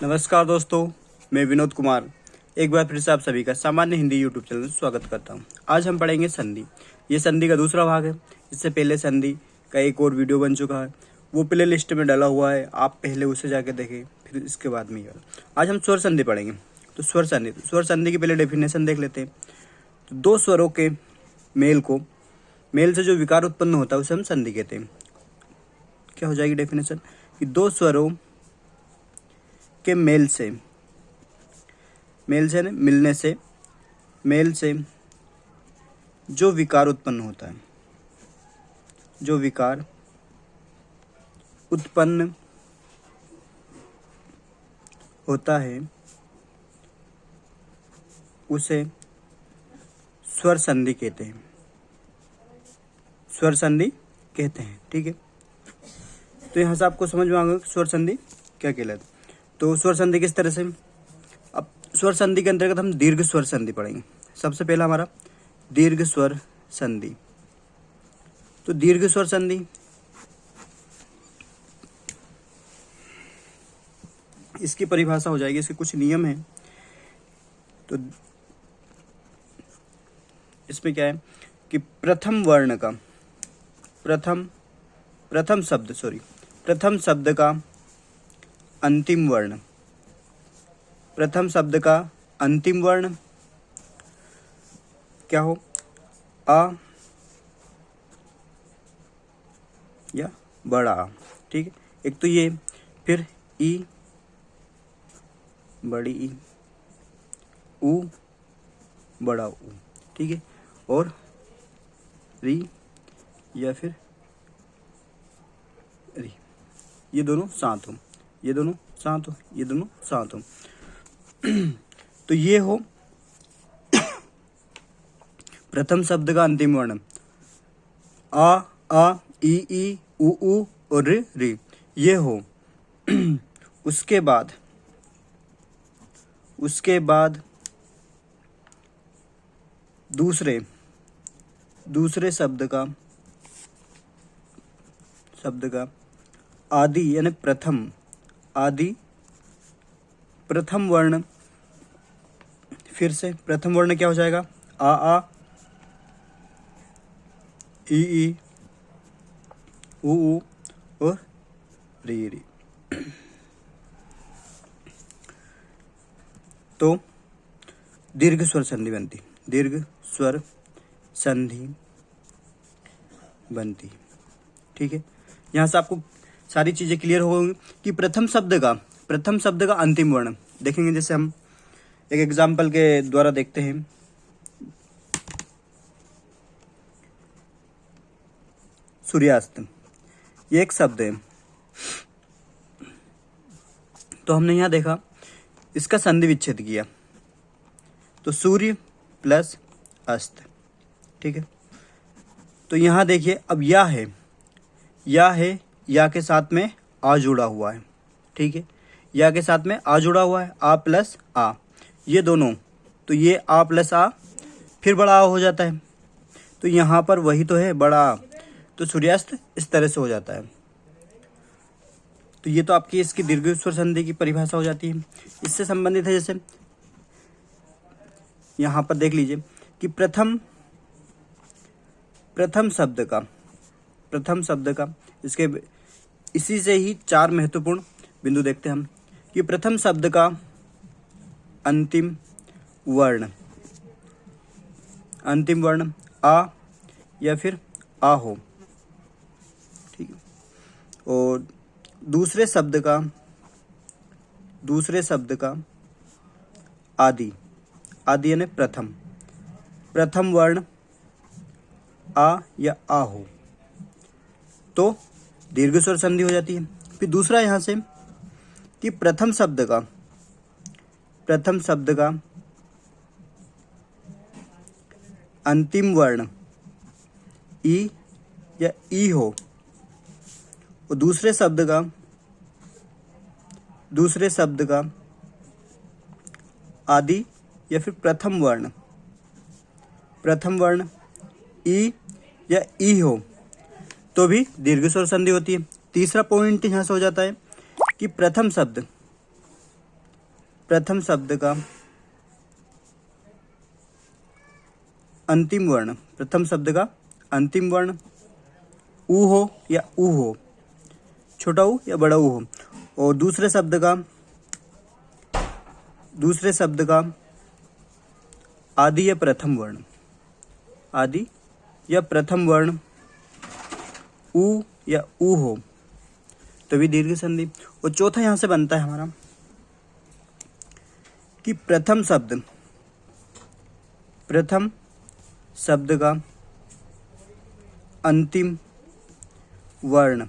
नमस्कार दोस्तों, मैं विनोद कुमार एक बार फिर से आप सभी का सामान्य हिंदी यूट्यूब चैनल में स्वागत करता हूं। आज हम पढ़ेंगे संधि। ये संधि का दूसरा भाग है। इससे पहले संधि का एक और वीडियो बन चुका है, वो प्ले लिस्ट में डाला हुआ है, आप पहले उसे जाके देखें, फिर इसके बाद में आज हम स्वर संधि पढ़ेंगे। तो स्वर संधि की पहले डेफिनेशन देख लेते हैं। तो दो स्वरों के मेल से जो विकार उत्पन्न होता है उसे हम संधि कहते हैं। क्या हो जाएगी डेफिनेशन कि दो स्वरों के मेल से मिलने से जो विकार उत्पन्न होता है, जो विकार उत्पन्न होता है उसे स्वर संधि कहते हैं। स्वर संधि कहते हैं, ठीक है। तो यहाँ से आपको समझ में आ गया स्वर संधि क्या कहलाता है। तो स्वर संधि किस तरह से, अब स्वर संधि के अंतर्गत हम दीर्घ स्वर संधि पढ़ेंगे। सबसे पहला हमारा दीर्घ स्वर संधि। तो दीर्घ स्वर संधि इसकी परिभाषा हो जाएगी, इसके कुछ नियम हैं। तो इसमें क्या है कि प्रथम शब्द का अंतिम वर्ण क्या हो, आ या बड़ा आ, ठीक है। एक तो ये, फिर ई बड़ी ई, ऊ बड़ा ऊ, ठीक है। और री या फिर री, ये दोनों साथ हो, ये दोनों साथ हो। तो ये हो प्रथम शब्द का अंतिम वर्ण, आ ई ऊ और री, ये हो। उसके बाद दूसरे शब्द का आदि यानी प्रथम वर्ण, फिर से प्रथम वर्ण क्या हो जाएगा, आ ई ऊ और री। तो दीर्घ स्वर संधि बनती, ठीक है। यहाँ से आपको सारी चीजें क्लियर होंगी कि प्रथम शब्द का अंतिम वर्ण देखेंगे। जैसे हम एक एग्जाम्पल के द्वारा देखते हैं। सूर्यास्त, ये एक शब्द है। तो हमने यहाँ देखा, इसका संधि विच्छेद किया, तो सूर्य प्लस अस्त, ठीक है। तो यहाँ देखिए, अब या के साथ में आ जुड़ा हुआ है, ठीक है। या के साथ में आ जुड़ा हुआ है, आ प्लस आ, ये दोनों, तो ये आ प्लस आ फिर बड़ा आ हो जाता है। तो यहाँ पर वही तो है, बड़ा आ। तो सूर्यास्त इस तरह से हो जाता है। तो ये तो आपकी इसकी दीर्घ स्वर संधि की परिभाषा हो जाती है। इससे संबंधित है, जैसे यहाँ पर देख लीजिए कि प्रथम शब्द का इसके इसी से ही चार महत्वपूर्ण बिंदु देखते हैं हम कि प्रथम शब्द का अंतिम वर्ण आ या फिर आ हो, ठीक है। और दूसरे शब्द का आदि यानी प्रथम वर्ण आ या आ हो, तो दीर्घ स्वर संधि हो जाती है। फिर दूसरा यहाँ से कि प्रथम शब्द का अंतिम वर्ण ई या ई हो, और दूसरे शब्द का आदि या फिर प्रथम वर्ण ई या ई हो, तो भी दीर्घ स्वर संधि होती है। तीसरा पॉइंट यहाँ से हो जाता है कि प्रथम प्रथम शब्द का अंतिम वर्ण, प्रथम शब्द का अंतिम वर्ण ऊ हो या ऊ हो, छोटा ऊ या बड़ा ऊ हो, और दूसरे शब्द का आदि या प्रथम वर्ण, आदि या प्रथम वर्ण ऊ या ऊ हो तो भी दीर्घ संधि। और चौथा यहां से बनता है हमारा कि प्रथम शब्द का अंतिम वर्ण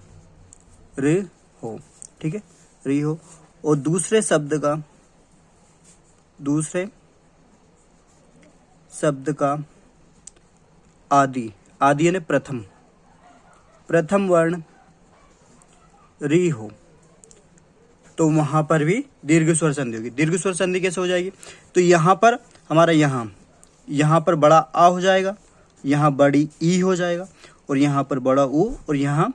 ऋ हो, ठीक है, ऋ हो, और दूसरे शब्द का आदि यानी प्रथम वर्ण री हो तो वहां पर भी दीर्घ स्वर संधि होगी। दीर्घ स्वर संधि कैसे हो जाएगी? तो यहाँ पर हमारा यहाँ पर बड़ा आ हो जाएगा, यहाँ बड़ी ई हो जाएगा, और यहाँ पर बड़ा ऊ, और यहाँ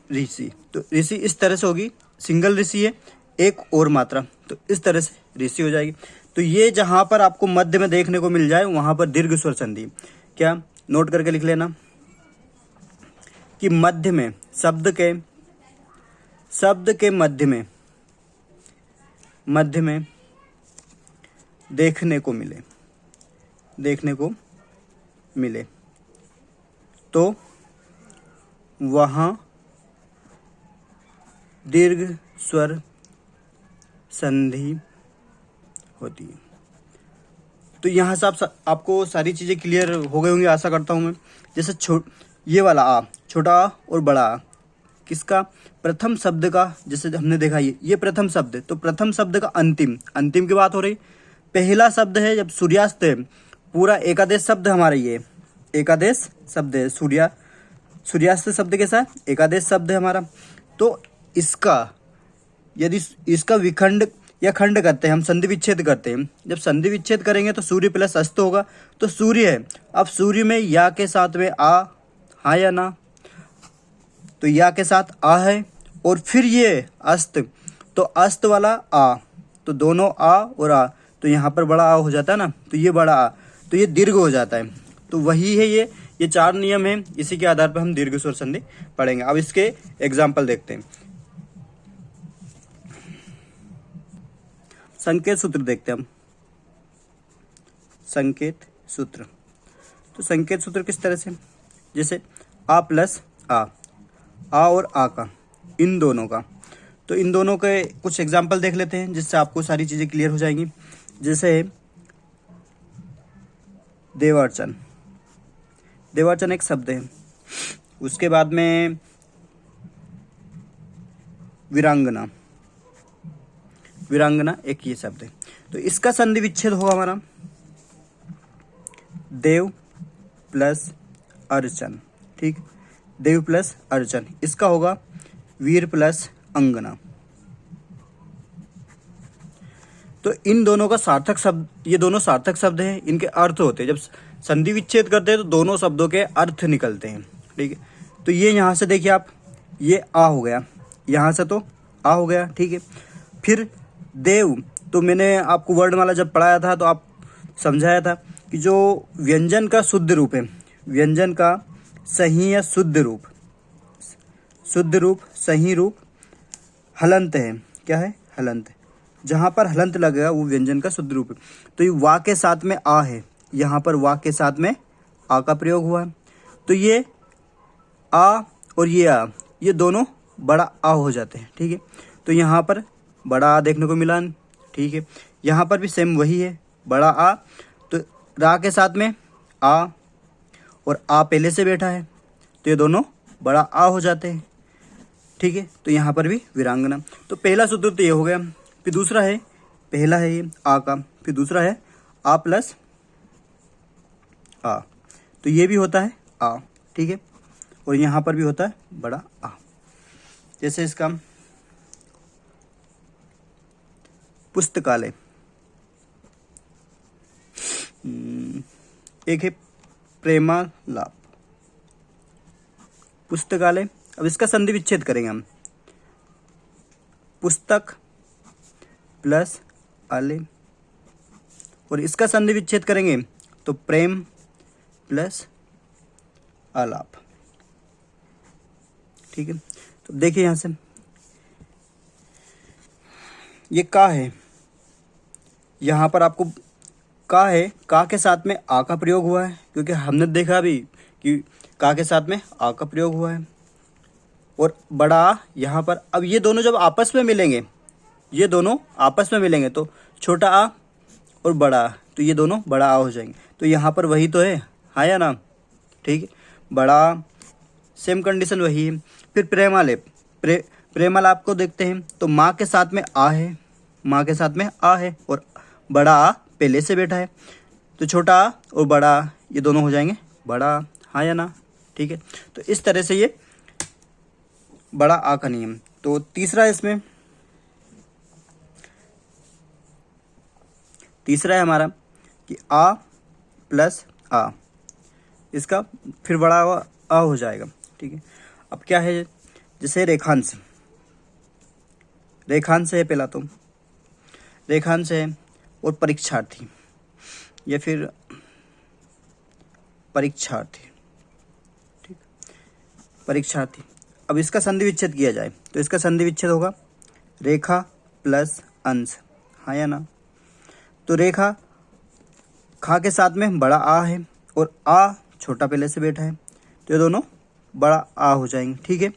ऋषि। तो ऋषि इस तरह से होगी, सिंगल ऋषि है, एक और मात्रा, तो इस तरह से ऋषि हो जाएगी। तो ये जहां पर आपको मध्य में देखने को मिल जाए वहां पर दीर्घ स्वर संधि। क्या, नोट करके लिख लेना कि मध्य में शब्द के मध्य में देखने को मिले तो वहां दीर्घ स्वर संधि होती है। तो यहाँ से आपको सारी चीज़ें क्लियर हो गई होंगी, आशा करता हूँ मैं। जैसे ये वाला आ, छोटा आ और बड़ा आ, किसका? प्रथम शब्द का। जैसे हमने देखा ये प्रथम शब्द है, तो प्रथम शब्द का अंतिम की बात हो रही। पहला शब्द है जब सूर्यास्त है, पूरा एकादेश शब्द हमारा, ये एकादेश शब्द है। सूर्यास्त शब्द कैसा है? एकादेश शब्द है हमारा। तो इसका यदि इसका विखंड या खंड करते हैं, हम संधि विच्छेद करते हैं। जब संधि विच्छेद करेंगे तो सूर्य प्लस अस्त होगा, तो सूर्य है। अब सूर्य में या के साथ में आ, हाँ या ना? तो या के साथ आ है, और फिर ये अस्त, तो अस्त वाला आ, तो दोनों आ और आ, तो यहाँ पर बड़ा आ हो जाता है ना, तो ये बड़ा आ, तो ये दीर्घ हो जाता है। तो वही है ये 4 नियम हैं, इसी के आधार पर हम दीर्घ स्वर संधि पढ़ेंगे। अब इसके एग्जाम्पल देखते हैं। संकेत सूत्र देखते हैं हम। संकेत सूत्र, तो संकेत सूत्र किस तरह से? जैसे आ प्लस आ और आ का, इन दोनों का, तो इन दोनों के कुछ एग्जाम्पल देख लेते हैं जिससे आपको सारी चीजें क्लियर हो जाएंगी। जैसे देवार्चन एक शब्द है, उसके बाद में वीरांगना एक ये शब्द है। तो इसका संधि विच्छेद होगा हमारा देव प्लस अर्चन, ठीक, देव प्लस अर्चन। इसका होगा वीर प्लस अंगना। तो इन दोनों का सार्थक शब्द, ये दोनों सार्थक शब्द हैं, इनके अर्थ होते हैं। जब संधि विच्छेद करते हैं तो दोनों शब्दों के अर्थ निकलते हैं, ठीक है। तो ये यहाँ से देखिए आप, ये आ हो गया, यहाँ से तो आ हो गया, ठीक है। फिर देव, तो मैंने आपको वर्णमाला जब पढ़ाया था तो आप समझाया था कि जो व्यंजन का शुद्ध रूप है, व्यंजन का सही या शुद्ध रूप सही रूप हलंत है। क्या है? हलंत। जहां पर हलंत लगेगा वो व्यंजन का शुद्ध रूप है। तो ये वा के साथ में आ है, यहाँ पर वा के साथ में आ का प्रयोग हुआ है, तो ये आ और ये आ, ये दोनों बड़ा आ हो जाते हैं, ठीक है। तो यहाँ पर बड़ा आ देखने को मिला, ठीक है। यहाँ पर भी सेम वही है, बड़ा आ, तो रा के साथ में आ और आ पहले से बैठा है, तो ये दोनों बड़ा आ हो जाते हैं, ठीक है। तो यहाँ पर भी वीरांगना। तो पहला सूत्र तो ये हो गया। फिर दूसरा है, पहला है ये आ का, फिर दूसरा है आ प्लस आ, तो ये भी होता है आ, ठीक है। और यहाँ पर भी होता है बड़ा आ। जैसे इसका पुस्तकालय, एक है प्रेमालाप, पुस्तकालय। अब इसका संधि विच्छेद करेंगे हम। पुस्तक प्लस आले, और इसका संधि विच्छेद करेंगे तो प्रेम प्लस आलाप। ठीक है, तो देखिए यहां से ये का है, यहां पर आपको का है, का के साथ में आ का प्रयोग हुआ है, क्योंकि हमने देखा अभी कि का के साथ में आ का प्रयोग हुआ है, और बड़ा आ यहाँ पर। अब ये दोनों जब आपस में मिलेंगे, ये दोनों आपस में मिलेंगे तो छोटा आ और बड़ा आ, तो ये दोनों बड़ा आ हो जाएंगे। तो यहाँ पर वही तो है, हाँ या ना। ठीक है, बड़ा आ, सेम कंडीशन वही है। फिर प्रेमालेप, प्रेमालाप को देखते हैं तो माँ के साथ में आ है, माँ के साथ में आ है, और बड़ा आ पहले से बैठा है, तो छोटा आ और बड़ा आ ये दोनों हो जाएंगे बड़ा आ, हाँ या ना। ठीक है, तो इस तरह से ये बड़ा आ का नियम। तो तीसरा है हमारा कि आ प्लस आ, इसका फिर बड़ा आ हो जाएगा। ठीक है, अब क्या है, जैसे रेखांश, रेखांश है पहला, तो रेखांश है और परीक्षार्थी या फिर परीक्षार्थी। ठीक, परीक्षार्थी। अब इसका संधि विच्छेद किया जाए तो इसका संधि विच्छेद होगा रेखा प्लस अंश, हाँ या ना। तो रेखा खा के साथ में बड़ा आ है और आ छोटा पहले से बैठा है, तो ये दोनों बड़ा आ हो जाएंगे। ठीक है,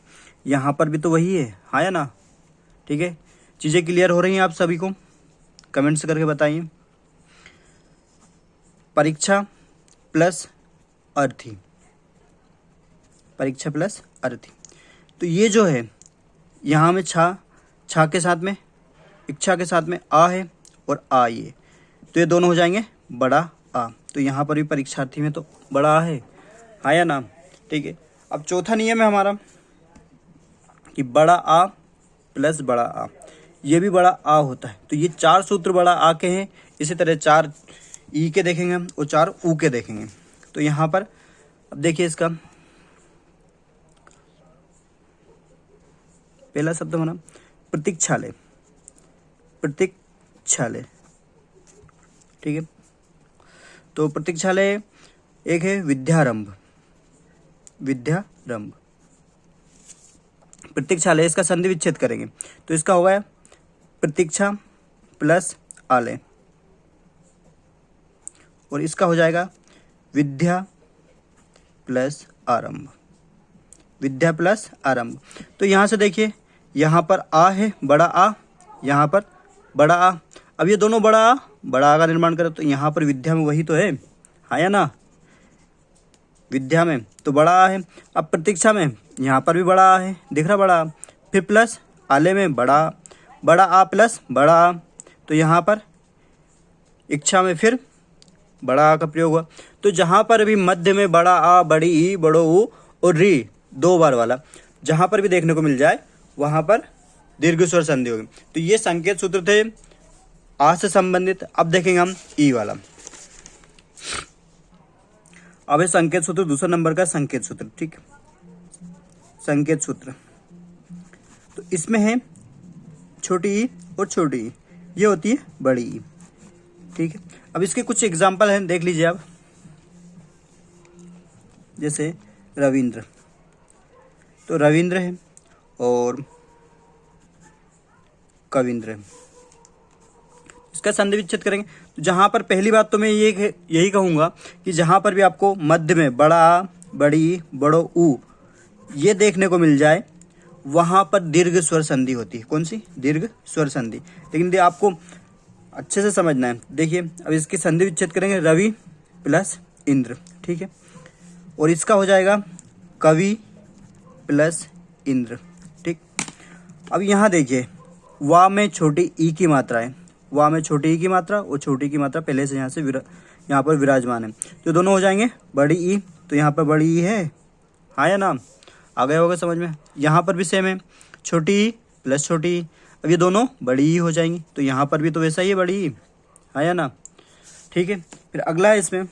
यहाँ पर भी तो वही है, हाँ या ना। ठीक है, चीज़ें क्लियर हो रही हैं आप सभी को, कमेंट्स करके बताइए। परीक्षा प्लस अर्थी, परीक्षा प्लस अर्थी, तो ये जो है यहाँ में छा के साथ में इच्छा के साथ में आ है और आ ये, तो ये दोनों हो जाएंगे बड़ा आ, तो यहाँ पर भी परीक्षार्थी में तो बड़ा आ है, हाँ या ना। ठीक है, अब चौथा नियम है हमारा कि बड़ा आ प्लस बड़ा आ, ये भी बड़ा आ होता है। तो ये 4 सूत्र बड़ा आ के हैं, इसी तरह 4 ई के देखेंगे हम और 4 ऊ के देखेंगे। तो यहाँ पर अब देखिए, इसका पहला शब्द हमारा प्रतीक्षालय, प्रतीक्षालय। ठीक है, तो प्रतीक्षालय एक है विद्यारंभ, विद्यारंभ, प्रतीक्षालय, इसका संधि विच्छेद करेंगे तो इसका होगा प्रतीक्षा प्लस आलय, और इसका हो जाएगा विद्या प्लस आरंभ, विद्या प्लस आरंभ। तो यहाँ से देखिए, यहाँ पर आ है बड़ा आ, यहाँ पर बड़ा आ, अब ये दोनों बड़ा आ का निर्माण करें तो यहाँ पर विद्या में वही तो है, हाँ या ना। विद्या में तो बड़ा आ है, अब प्रतीक्षा में यहाँ पर भी बड़ा आ है, दिख रहा बड़ा आ, फिर प्लस आले में बड़ा आ प्लस बड़ा आ, तो यहाँ पर इच्छा में फिर बड़ा आ का प्रयोग हुआ। तो जहाँ पर भी मध्य में बड़ा आ, बड़ी ई, बड़ो ऊ और री 2 बार वाला जहाँ पर भी देखने को मिल जाए वहाँ पर दीर्घ स्वर संधि होगी। तो ये संकेत सूत्र थे आ से संबंधित। अब देखेंगे हम ई वाला। अब है संकेत सूत्र, दूसरा नंबर का संकेत सूत्र। ठीक, संकेत सूत्र तो इसमें है छोटी ई और छोटी ई, ये होती है बड़ी ई। ठीक है, अब इसके कुछ एग्जाम्पल हैं, देख लीजिए आप। जैसे रविंद्र, तो रविंद्र है और कविंद्र है, इसका संधि विच्छेद करेंगे तो जहां पर पहली बात तो मैं यही कहूंगा कि जहां पर भी आपको मध्य में बड़ा आ, बड़ी ई, बड़ो ऊ ये देखने को मिल जाए वहां पर दीर्घ स्वर संधि होती है। कौन सी? दीर्घ स्वर संधि। लेकिन आपको अच्छे से समझना है। देखिए, अब इसकी संधि विच्छेद करेंगे रवि प्लस इंद्र। ठीक है, और इसका हो जाएगा कवि प्लस इंद्र। ठीक, अब यहाँ देखिए, वा में छोटी ई की मात्रा है, वा में छोटी ई की मात्रा और छोटी की मात्रा पहले से यहाँ पर विराजमान है, तो दोनों हो जाएंगे बड़ी ई। तो यहाँ पर बड़ी ई है, हाँ या ना, आ गया होगा समझ में। यहाँ पर भी सेम है, छोटी ई प्लस छोटी ई, अब ये दोनों बड़ी ई हो जाएंगी, तो यहाँ पर भी तो वैसा ही है, बड़ी ई, हाँ या ना। ठीक है, फिर अगला है इसमें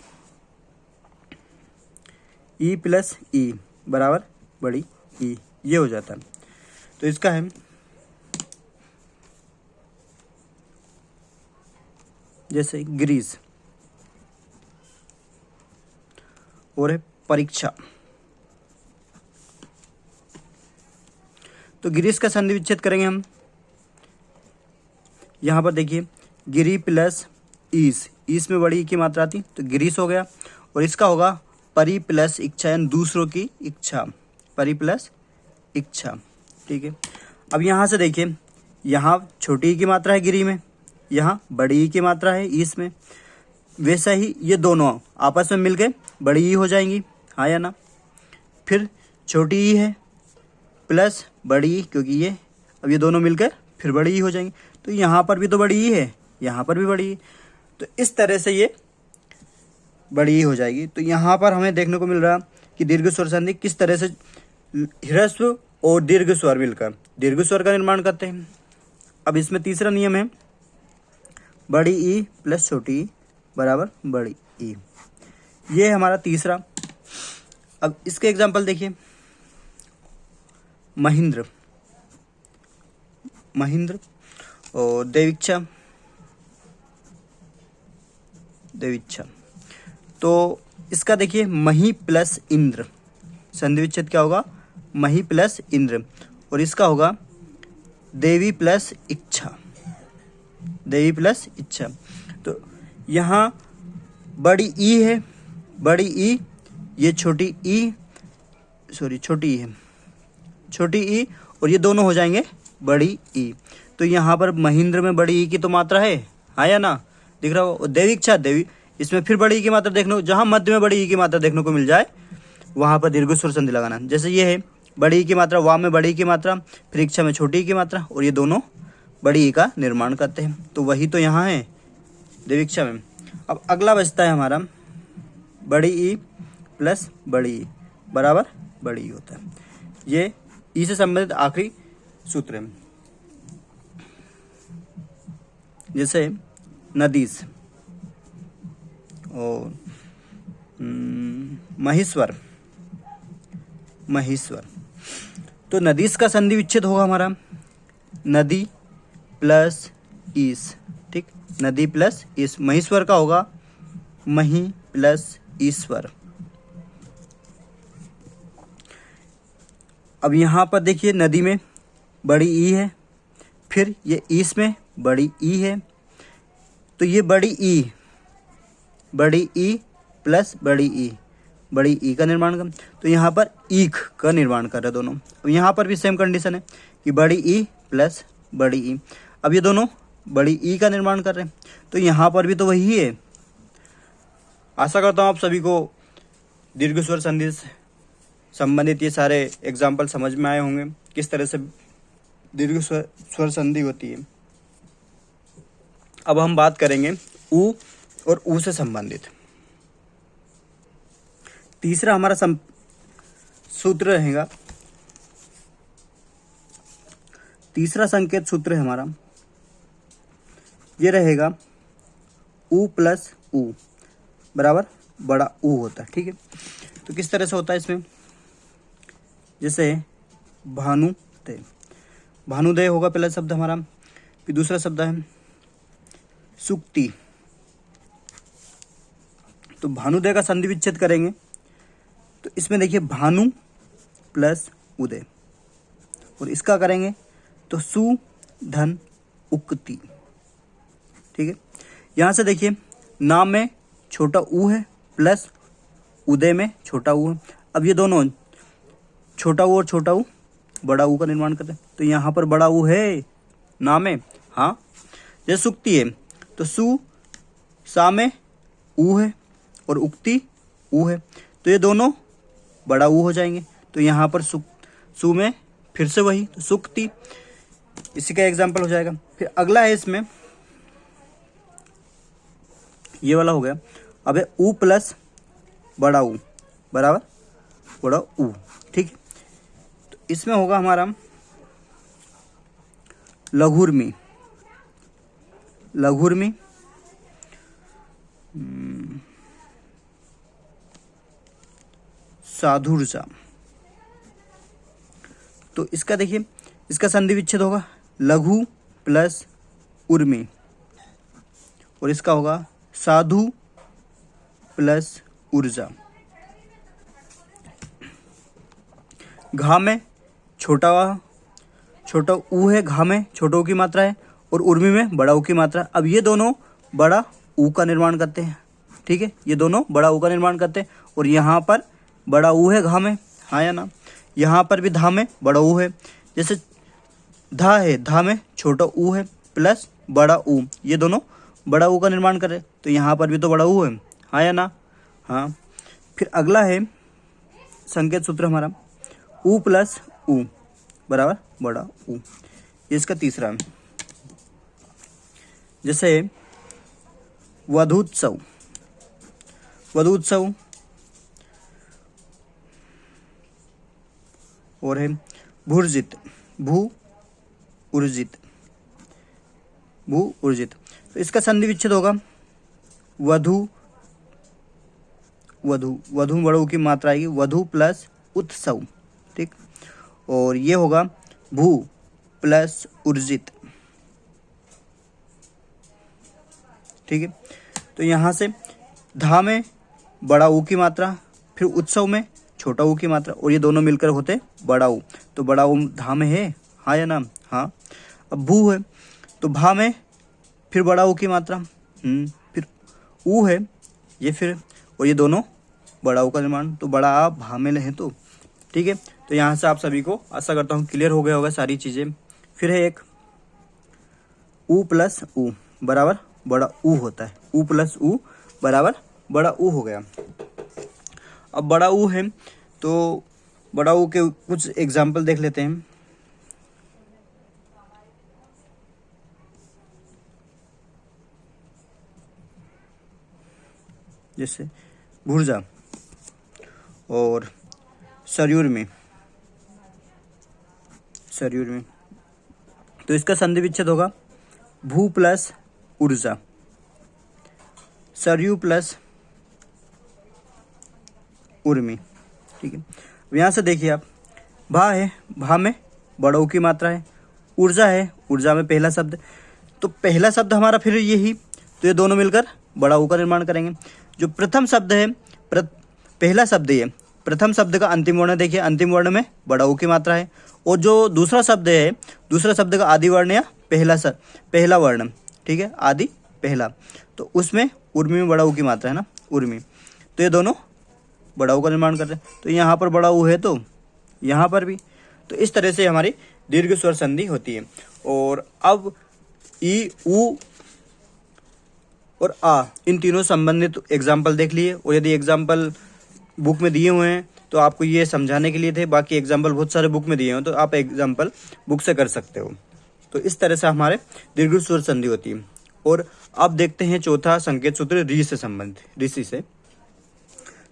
ई प्लस ई बराबर बड़ी ई, ये हो जाता है। तो इसका है जैसे ग्रीस, और है परीक्षा। तो ग्रीस का संधि विच्छेद करेंगे हम। यहाँ पर देखिए गिरी प्लस ईस में बड़ी ई की मात्रा आती तो ग्रीस हो गया, और इसका होगा परि प्लस इच्छा, यानी दूसरों की इच्छा, परि प्लस इच्छा। ठीक है, अब यहाँ से देखिए यहाँ छोटी ई की मात्रा है गिरी में, यहाँ बड़ी ई की मात्रा है ईस में, वैसा ही ये दोनों आपस में मिलके बड़ी ई हो जाएंगी, हाँ या ना। फिर छोटी ई है प्लस बड़ी ई, क्योंकि ये अब ये दोनों मिलकर फिर बड़ी ई हो जाएंगी। तो यहाँ पर भी तो बड़ी ई है, यहाँ पर भी बड़ी ई, तो इस तरह से ये बड़ी ई हो जाएगी। तो यहाँ पर हमें देखने को मिल रहा कि दीर्घ स्वर संधि किस तरह से ह्रस्व और दीर्घ स्वर मिलकर दीर्घ स्वर का निर्माण करते हैं। अब इसमें तीसरा नियम है बड़ी ई प्लस छोटी ई बराबर बड़ी ई, ये है हमारा तीसरा। अब इसके एग्जाम्पल देखिए, महेंद्र और देवीक्षा। तो इसका देखिए मही प्लस इंद्र, संधि विच्छेद क्या होगा, मही प्लस इंद्र, और इसका होगा देवी प्लस इच्छा, तो यहाँ बड़ी ई है, बड़ी ई, ये छोटी ई है, छोटी ई, और ये दोनों हो जाएंगे बड़ी ई। तो यहाँ पर महेंद्र में बड़ी ई की तो मात्रा है, हाँ या ना, दिख रहा हो। देवीक्षा देवी, इसमें फिर बड़ी ई की मात्रा देखने को, जहाँ मध्य में बड़ी ई की मात्रा देखने को मिल जाए वहाँ पर दीर्घ स्वर संधि लगाना। जैसे ये है बड़ी ई की मात्रा, वाम में बड़ी ई की मात्रा, फिर इच्छा में छोटी ई की मात्रा, और ये दोनों बड़ी ई का निर्माण करते हैं। तो वही तो यहाँ है देवीक्षा में। अब अगला बचता है हमारा बड़ी ई प्लस बड़ी ई बराबर बड़ी ई होता है। ये ई से संबंधित आखिरी सूत्र है। जैसे नदीस और महेश्वर, तो नदीस का संधि विच्छेद होगा हमारा नदी प्लस ईस, ठीक, नदी प्लस ईस। महेश्वर का होगा मही प्लस ईश्वर। अब यहाँ पर देखिए नदी में बड़ी ई है, फिर ये ईस में बड़ी ई है, तो ये बड़ी ई प्लस बड़ी ई का निर्माण कर, तो यहाँ पर ईख का निर्माण कर रहे हैं दोनों। अब यहाँ पर भी सेम कंडीशन है कि बड़ी ई प्लस बड़ी ई, अब ये दोनों बड़ी ई का निर्माण कर रहे हैं, तो यहाँ पर भी तो वही है। आशा करता हूँ आप सभी को दीर्घ स्वर संधि से संबंधित ये सारे एग्जाम्पल समझ में आए होंगे, किस तरह से दीर्घ स्वर संधि होती है। अब हम बात करेंगे ऊ और ऊ से संबंधित। तीसरा हमारा सूत्र रहेगा, तीसरा संकेत सूत्र है हमारा, ये रहेगा ऊ प्लस ऊ बराबर बड़ा ऊ होता है। ठीक है, तो किस तरह से होता है इसमें, जैसे भानुदय होगा पहला शब्द हमारा, फिर दूसरा शब्द है सुक्ति। तो भानुदय का संधि विच्छेद करेंगे तो इसमें देखिए भानु प्लस उदय, और इसका करेंगे तो सु धन उक्ति। ठीक है, यहां से देखिए नाम में छोटा ऊ है प्लस उदय में छोटा ऊ है। अब ये दोनों छोटा ऊ और छोटा ऊ बड़ा ऊ का निर्माण करते हैं, तो यहाँ पर बड़ा ऊ है नाम में, हाँ। जैसे सुक्ति है तो सु सा में ऊ है और उक्ति ऊ है, तो ये दोनों बड़ा ऊ हो जाएंगे, तो यहाँ पर सु में फिर से वही तो सुक्ति, इसी का एग्जाम्पल हो जाएगा। फिर अगला है इसमें ये वाला हो गया, अब है ऊ प्लस बड़ा ऊ बराबर बड़ा ऊ। ठीक है, तो इसमें होगा हमारा लघुर्मी, साधुर्जा। तो इसका देखिए इसका संधि विच्छेद होगा लघु प्लस उर्मी, और इसका होगा साधु प्लस ऊर्जा। घा में छोटा ऊ है, घा में छोटा ऊ की मात्रा है और उर्मी में बड़ा ऊ की मात्रा। अब ये दोनों बड़ा ऊ का निर्माण करते हैं, ठीक है, ये दोनों बड़ा ऊ का निर्माण करते हैं। और यहाँ पर बड़ा ऊ है घा में, हाँ या ना, यहाँ पर भी धा में बड़ा ऊ है। जैसे धा है, धा में छोटा ऊ है प्लस बड़ा ऊ, ये दोनों बड़ा ऊ का निर्माण कर रहे, तो यहाँ पर भी तो बड़ा ऊ है, हाँ या ना, हाँ। फिर अगला है संकेत सूत्र हमारा ऊ प्लस ऊ बराबर बड़ा ऊ, ये इसका तीसरा है। जैसे वधूत्सव, वधूत्सव और है भूर्जित, भू ऊर्जित, भू ऊर्जित। तो इसका संधि विच्छेद होगा वधु, वधु, वधु में बड़ा ऊ की मात्रा आएगी, वधु प्लस उत्सव, ठीक। और ये होगा भू प्लस ऊर्जित, ठीक है। तो यहाँ से धा में बड़ा ऊ की मात्रा, फिर उत्सव में छोटा ऊ की मात्रा, और ये दोनों मिलकर होते बड़ा ऊ, तो बड़ा ऊ धा में है, हाँ या ना, हाँ। अब भू है तो भा में फिर बड़ा ऊ की मात्रा, फिर ऊ है ये, फिर और ये दोनों बड़ा ऊ का निर्माण, तो बड़ा आ भा में है, तो ठीक है। तो यहाँ से आप सभी को आशा करता हूँ क्लियर हो गया होगा सारी चीज़ें। फिर है एक ऊ प्लस ऊ बराबर बड़ा ऊ होता है, ऊ प्लस ऊ बराबर बड़ा ऊ हो गया। अब बड़ा ऊ है तो बड़ा ऊ के कुछ एग्जाम्पल देख लेते हैं। जैसे भुर्जा और सरयूर में, सरयूर में, तो इसका संधि विच्छेद होगा भू प्लस ऊर्जा, सरयू प्लस उर्मी, ठीक है। यहाँ से देखिए आप, भा है, भा में बड़ा ऊ की मात्रा है, ऊर्जा है, ऊर्जा में पहला शब्द, तो पहला शब्द हमारा फिर यही, तो ये दोनों मिलकर बड़ा ऊ का निर्माण करेंगे। जो प्रथम शब्द है, पहला शब्द ये, प्रथम शब्द का अंतिम वर्ण देखिए, अंतिम वर्ण में बड़ा ऊ की मात्रा है, और जो दूसरा शब्द है, दूसरा शब्द का आदि वर्ण या पहला वर्ण, ठीक है, आदि पहला, तो उसमें उर्मी में बड़ा ऊ की मात्रा है ना, उर्मी, तो ये दोनों बड़ा ऊ का निर्माण कर रहे हैं। तो यहाँ पर बड़ा ऊ है तो यहाँ पर भी, तो इस तरह से हमारी दीर्घ स्वर संधि होती है। और अब ई, ऊ और आ, इन तीनों संबंधित एग्जाम्पल देख लिए, और यदि एग्जाम्पल बुक में दिए हुए हैं तो आपको ये समझाने के लिए थे, बाकी एग्जाम्पल बहुत सारे बुक में दिए हैं तो आप एग्जाम्पल बुक से कर सकते हो। तो इस तरह से हमारे दीर्घ स्वर संधि होती है। और अब देखते हैं चौथा संकेत सूत्र री से संबंधित, ऋषि से।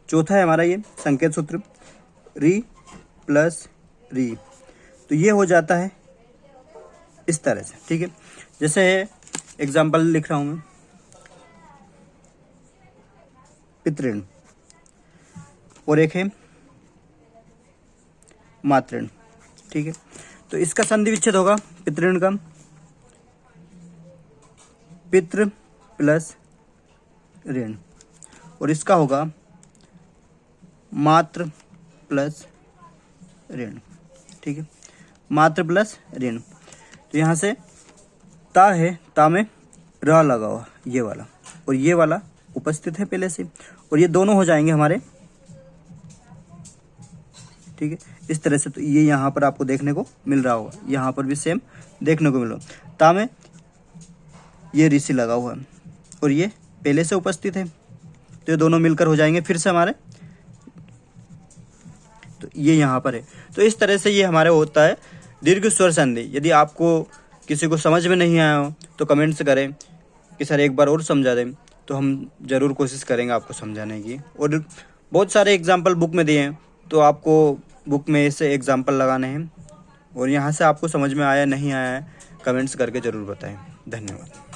चौथा है हमारा ये संकेत सूत्र री प्लस री, तो ये हो जाता है इस तरह से, ठीक है। जैसे एग्जाम्पल लिख रहा हूं मैं, पितृण और एक है मातृण, ठीक है। तो इसका संधि विच्छेद होगा पितृण का, पितृ प्लस ऋण, और इसका होगा मातृ प्लस ऋण, ठीक है, मातृ प्लस ऋण। तो यहाँ से ता है, ता में र लगा हुआ ये वाला, और ये वाला उपस्थित है पहले से, और ये दोनों हो जाएंगे हमारे, ठीक है, इस तरह से। तो ये यहाँ पर आपको देखने को मिल रहा होगा, यहाँ पर भी सेम देखने को मिल रहा है। ता में ये ऋषि लगा हुआ है और ये पहले से उपस्थित है, तो ये दोनों मिलकर हो जाएंगे फिर से हमारे, तो ये यहाँ पर है। तो इस तरह से ये हमारे होता है दीर्घ स्वर संधि। यदि आपको किसी को समझ में नहीं आया हो तो कमेंट्स करें कि सर एक बार और समझा दें, तो हम ज़रूर कोशिश करेंगे आपको समझाने की। और बहुत सारे एग्जाम्पल बुक में दिए हैं, तो आपको बुक में से एग्जाम्पल लगाने हैं, और यहाँ से आपको समझ में आया नहीं आया है कमेंट्स करके ज़रूर बताएं। धन्यवाद।